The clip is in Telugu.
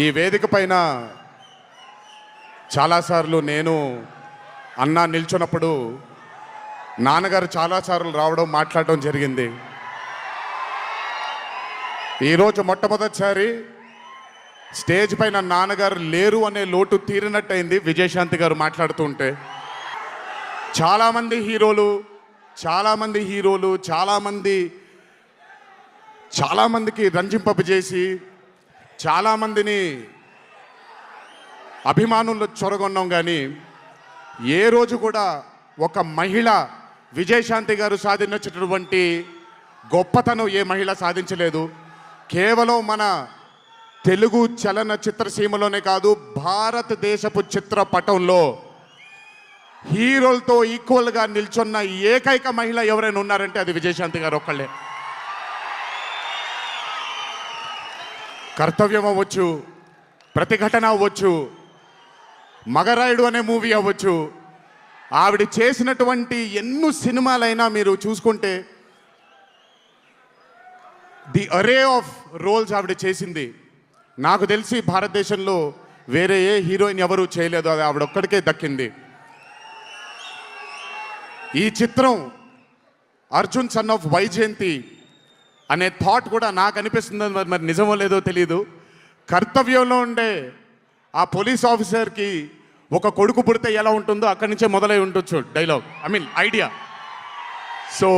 ఈ వేదిక పైన చాలాసార్లు నేను అన్న నిల్చున్నప్పుడు నాన్నగారు చాలాసార్లు రావడం మాట్లాడడం జరిగింది. ఈరోజు మొట్టమొదటిసారి స్టేజ్ పైన నాన్నగారు లేరు అనే లోటు తీరినట్టయింది విజయశాంతి గారు మాట్లాడుతూ ఉంటే. చాలామంది హీరోలు చాలామందికి రంజింపజేసి చాలామందిని అభిమానులు చొరగొన్నాం. కానీ ఏ రోజు కూడా ఒక మహిళ విజయశాంతి గారు సాధించినటువంటి గొప్పతనం ఏ మహిళ సాధించలేదు. కేవలం మన తెలుగు చలన చిత్రసీమలోనే కాదు, భారతదేశపు చిత్రపటంలో హీరోలతో ఈక్వల్గా నిల్చున్న ఏకైక మహిళ ఎవరైనా ఉన్నారంటే అది విజయశాంతి గారు ఒక్కళ్ళే. కర్తవ్యం అవ్వచ్చు, ప్రతిఘటన అవ్వచ్చు, మగరాయుడు అనే మూవీ అవ్వచ్చు, ఆవిడ చేసినటువంటి ఎన్నో సినిమాలైనా మీరు చూసుకుంటే ది అరే ఆఫ్ రోల్స్ ఆవిడ చేసింది. నాకు తెలిసి భారతదేశంలో వేరే ఏ హీరోయిన్ ఎవరు చేయలేదు, అది ఆవిడ ఒక్కడికే దక్కింది. ఈ చిత్రం అర్జున్ సన్ ఆఫ్ వైజయంతి అనే థాట్ కూడా నాకు అనిపిస్తుంది, మరి నిజమో లేదో తెలియదు. కర్తవ్యంలో ఉండే ఆ పోలీస్ ఆఫీసర్కి ఒక కొడుకు పుడితే ఎలా ఉంటుందో అక్కడి నుంచే మొదలై ఉండొచ్చు dialogue, I mean idea. So